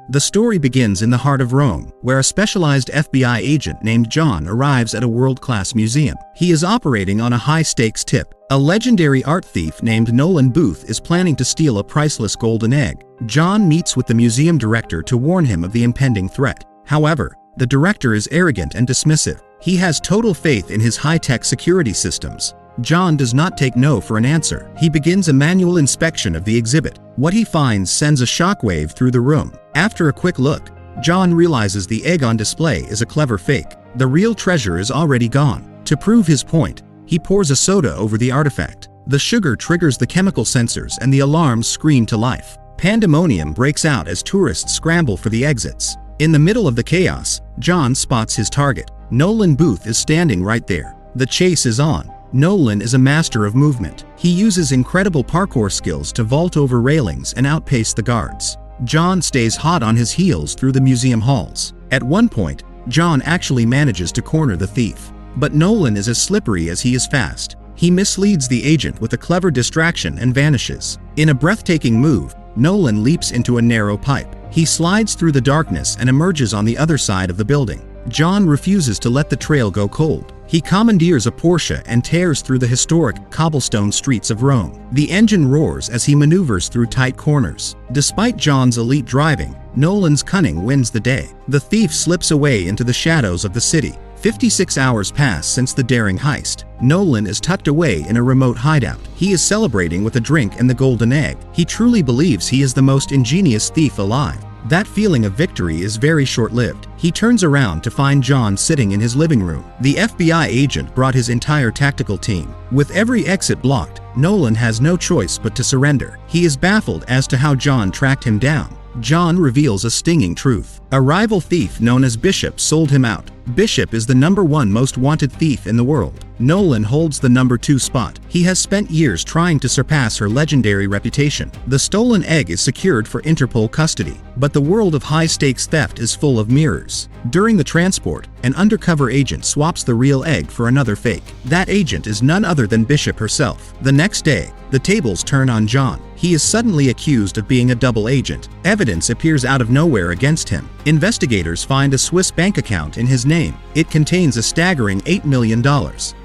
The story begins in the heart of Rome, where a specialized FBI agent named John arrives at a world-class museum. He is operating on a high-stakes tip. A legendary art thief named Nolan Booth is planning to steal a priceless golden egg. John meets with the museum director to warn him of the impending threat. However, the director is arrogant and dismissive. He has total faith in his high-tech security systems. John does not take no for an answer. He begins a manual inspection of the exhibit. What he finds sends a shockwave through the room. After a quick look, John realizes the egg on display is a clever fake. The real treasure is already gone. To prove his point, he pours a soda over the artifact. The sugar triggers the chemical sensors and the alarms scream to life. Pandemonium breaks out as tourists scramble for the exits. In the middle of the chaos, John spots his target. Nolan Booth is standing right there. The chase is on. Nolan is a master of movement. He uses incredible parkour skills to vault over railings and outpace the guards. John stays hot on his heels through the museum halls. At one point, John actually manages to corner the thief. But Nolan is as slippery as he is fast. He misleads the agent with a clever distraction and vanishes. In a breathtaking move, Nolan leaps into a narrow pipe. He slides through the darkness and emerges on the other side of the building. John refuses to let the trail go cold. He commandeers a Porsche and tears through the historic cobblestone streets of Rome. The engine roars as he maneuvers through tight corners. Despite John's elite driving, Nolan's cunning wins the day. The thief slips away into the shadows of the city. 56 hours pass since the daring heist. Nolan is tucked away in a remote hideout. He is celebrating with a drink and the golden egg. He truly believes he is the most ingenious thief alive. That feeling of victory is very short-lived. He turns around to find John sitting in his living room. The FBI agent brought his entire tactical team. With every exit blocked, Nolan has no choice but to surrender. He is baffled as to how John tracked him down. John reveals a stinging truth. A rival thief known as Bishop sold him out. Bishop is the #1 most wanted thief in the world. Nolan holds the #2 spot. He has spent years trying to surpass her legendary reputation. The stolen egg is secured for Interpol custody, but the world of high-stakes theft is full of mirrors. During the transport, an undercover agent swaps the real egg for another fake. That agent is none other than Bishop herself. The next day, the tables turn on John. He is suddenly accused of being a double agent. Evidence appears out of nowhere against him. Investigators find a Swiss bank account in his name. It contains a staggering $8 million.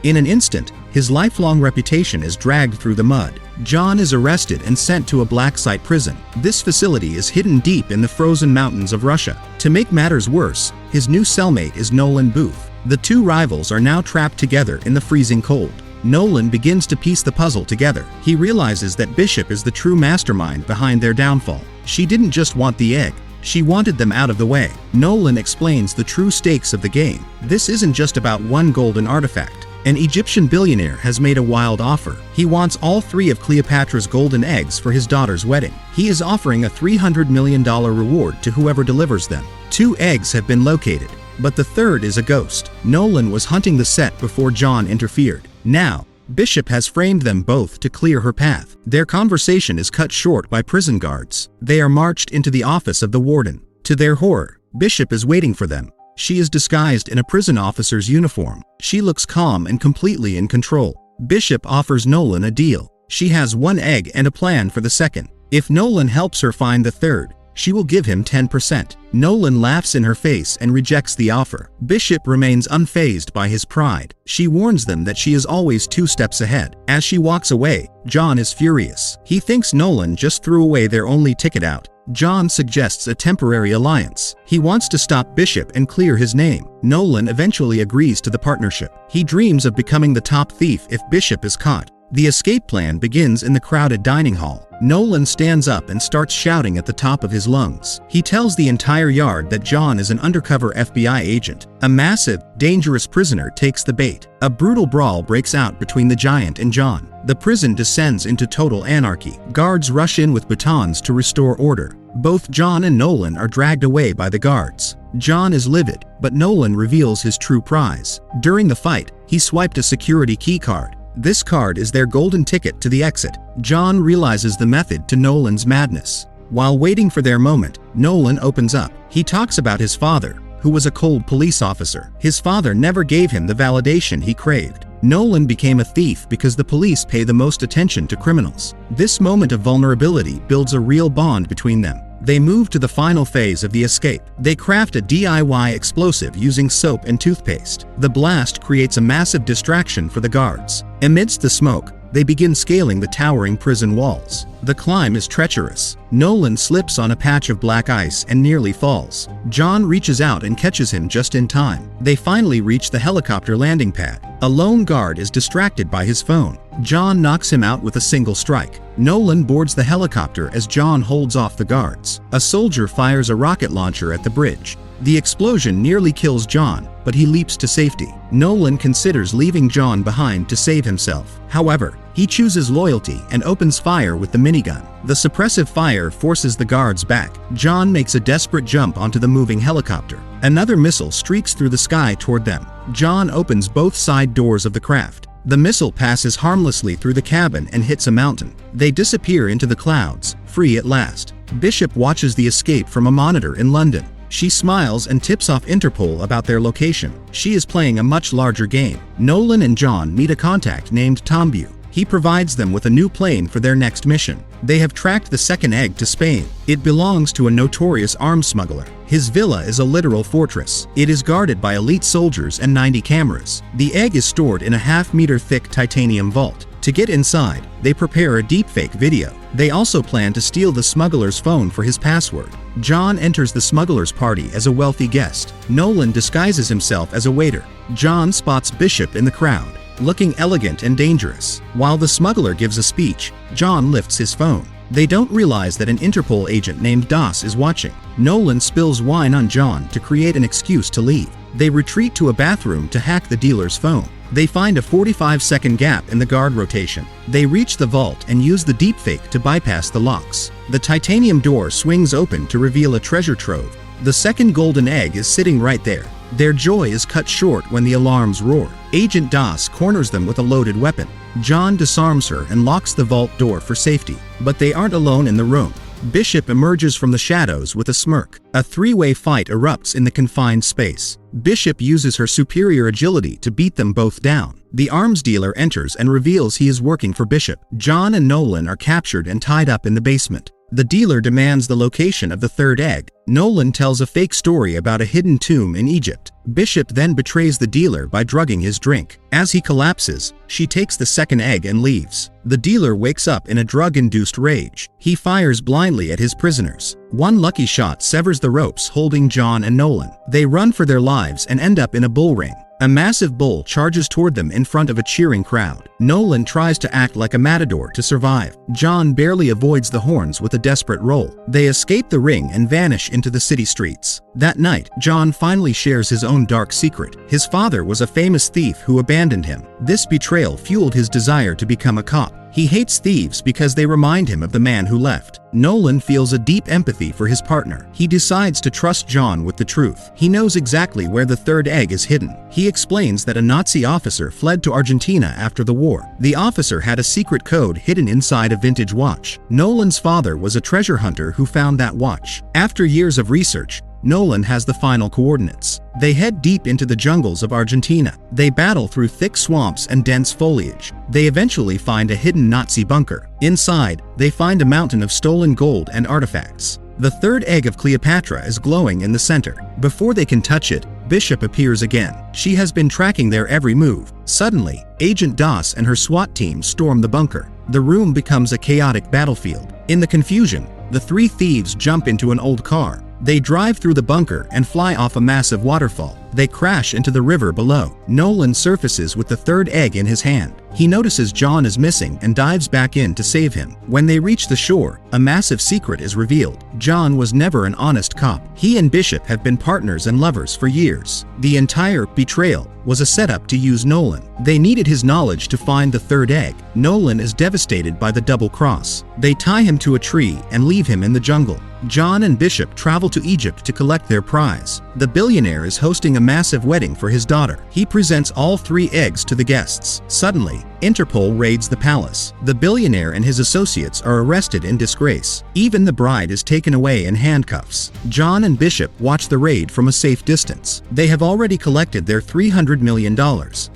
In an instant, his lifelong reputation is dragged through the mud. John is arrested and sent to a black site prison. This facility is hidden deep in the frozen mountains of Russia. To make matters worse, his new cellmate is Nolan Booth. The two rivals are now trapped together in the freezing cold. Nolan begins to piece the puzzle together. He realizes that Bishop is the true mastermind behind their downfall. She didn't just want the egg, she wanted them out of the way. Nolan explains the true stakes of the game. This isn't just about one golden artifact. An Egyptian billionaire has made a wild offer. He wants all 3 of Cleopatra's golden eggs for his daughter's wedding. He is offering a $300 million reward to whoever delivers them. 2 eggs have been located, but the third is a ghost. Nolan was hunting the set before John interfered. Now, Bishop has framed them both to clear her path. Their conversation is cut short by prison guards. They are marched into the office of the warden. To their horror, Bishop is waiting for them. She is disguised in a prison officer's uniform. She looks calm and completely in control. Bishop offers Nolan a deal. She has 1 egg and a plan for the second. If Nolan helps her find the third, she will give him 10%. Nolan laughs in her face and rejects the offer. Bishop remains unfazed by his pride. She warns them that she is always 2 steps ahead. As she walks away, John is furious. He thinks Nolan just threw away their only ticket out. John suggests a temporary alliance. He wants to stop Bishop and clear his name. Nolan eventually agrees to the partnership. He dreams of becoming the top thief if Bishop is caught. The escape plan begins in the crowded dining hall. Nolan stands up and starts shouting at the top of his lungs. He tells the entire yard that John is an undercover FBI agent. A massive, dangerous prisoner takes the bait. A brutal brawl breaks out between the giant and John. The prison descends into total anarchy. Guards rush in with batons to restore order. Both John and Nolan are dragged away by the guards. John is livid, but Nolan reveals his true prize. During the fight, he swiped a security key card. This card is their golden ticket to the exit. John realizes the method to Nolan's madness. While waiting for their moment, Nolan opens up. He talks about his father, who was a cold police officer. His father never gave him the validation he craved. Nolan became a thief because the police pay the most attention to criminals. This moment of vulnerability builds a real bond between them. They move to the final phase of the escape. They craft a DIY explosive using soap and toothpaste. The blast creates a massive distraction for the guards. Amidst the smoke, they begin scaling the towering prison walls. The climb is treacherous. Nolan slips on a patch of black ice and nearly falls. John reaches out and catches him just in time. They finally reach the helicopter landing pad. A lone guard is distracted by his phone. John knocks him out with a single strike. Nolan boards the helicopter as John holds off the guards. A soldier fires a rocket launcher at the bridge. The explosion nearly kills John, but he leaps to safety. Nolan considers leaving John behind to save himself. However, he chooses loyalty and opens fire with the minigun. The suppressive fire forces the guards back. John makes a desperate jump onto the moving helicopter. Another missile streaks through the sky toward them. John opens both side doors of the craft. The missile passes harmlessly through the cabin and hits a mountain. They disappear into the clouds, free at last. Bishop watches the escape from a monitor in London. She smiles and tips off Interpol about their location. She is playing a much larger game. Nolan and John meet a contact named Tombu. He provides them with a new plane for their next mission. They have tracked the second egg to Spain. It belongs to a notorious arms smuggler. His villa is a literal fortress. It is guarded by elite soldiers and 90 cameras. The egg is stored in a half-meter thick titanium vault. To get inside, they prepare a deepfake video. They also plan to steal the smuggler's phone for his password. John enters the smuggler's party as a wealthy guest. Nolan disguises himself as a waiter. John spots Bishop in the crowd, looking elegant and dangerous. While the smuggler gives a speech, John lifts his phone. They don't realize that an Interpol agent named Das is watching. Nolan spills wine on John to create an excuse to leave. They retreat to a bathroom to hack the dealer's phone. They find a 45-second gap in the guard rotation. They reach the vault and use the deepfake to bypass the locks. The titanium door swings open to reveal a treasure trove. The second golden egg is sitting right there. Their joy is cut short when the alarms roar. Agent Das corners them with a loaded weapon. John disarms her and locks the vault door for safety. But they aren't alone in the room. Bishop emerges from the shadows with a smirk. A three-way fight erupts in the confined space. Bishop uses her superior agility to beat them both down. The arms dealer enters and reveals he is working for Bishop. John and Nolan are captured and tied up in the basement. The dealer demands the location of the third egg. Nolan tells a fake story about a hidden tomb in Egypt. Bishop then betrays the dealer by drugging his drink. As he collapses, she takes the second egg and leaves. The dealer wakes up in a drug-induced rage. He fires blindly at his prisoners. One lucky shot severs the ropes holding John and Nolan. They run for their lives and end up in a bull ring. A massive bull charges toward them in front of a cheering crowd. Nolan tries to act like a matador to survive. John barely avoids the horns with a desperate roll. They escape the ring and vanish into the city streets. That night, John finally shares his own dark secret. His father was a famous thief who abandoned him. This betrayal fueled his desire to become a cop. He hates thieves because they remind him of the man who left. Nolan feels a deep empathy for his partner. He decides to trust John with the truth. He knows exactly where the third egg is hidden. He explains that a Nazi officer fled to Argentina after the war. The officer had a secret code hidden inside a vintage watch. Nolan's father was a treasure hunter who found that watch. After years of research, Nolan has the final coordinates. They head deep into the jungles of Argentina. They battle through thick swamps and dense foliage. They eventually find a hidden Nazi bunker. Inside, they find a mountain of stolen gold and artifacts. The third egg of Cleopatra is glowing in the center. Before they can touch it, Bishop appears again. She has been tracking their every move. Suddenly, Agent Das and her SWAT team storm the bunker. The room becomes a chaotic battlefield. In the confusion, the three thieves jump into an old car. They drive through the bunker and fly off a massive waterfall. They crash into the river below. Nolan surfaces with the third egg in his hand. He notices John is missing and dives back in to save him. When they reach the shore, a massive secret is revealed. John was never an honest cop. He and Bishop have been partners and lovers for years. The entire betrayal was a setup to use Nolan. They needed his knowledge to find the third egg. Nolan is devastated by the double cross. They tie him to a tree and leave him in the jungle. John and Bishop travel to Egypt to collect their prize. The billionaire is hosting a massive wedding for his daughter. He presents all three eggs to the guests. Suddenly, money. Interpol raids the palace. The billionaire and his associates are arrested in disgrace. Even the bride is taken away in handcuffs. John and Bishop watch the raid from a safe distance. They have already collected their $300 million.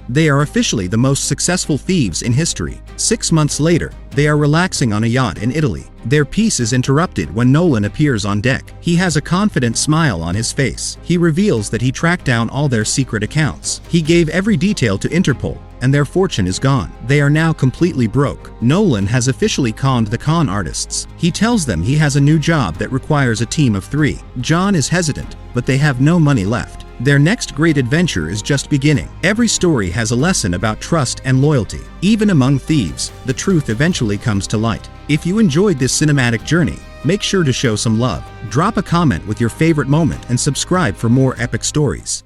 They are officially the most successful thieves in history. 6 months later, they are relaxing on a yacht in Italy. Their peace is interrupted when Nolan appears on deck. He has a confident smile on his face. He reveals that he tracked down all their secret accounts. He gave every detail to Interpol, and their fortune is gone. They are now completely broke. Nolan has officially conned the con artists. He tells them he has a new job that requires a team of 3. John is hesitant, but they have no money left. Their next great adventure is just beginning. Every story has a lesson about trust and loyalty. Even among thieves, the truth eventually comes to light. If you enjoyed this cinematic journey, make sure to show some love. Drop a comment with your favorite moment and subscribe for more epic stories.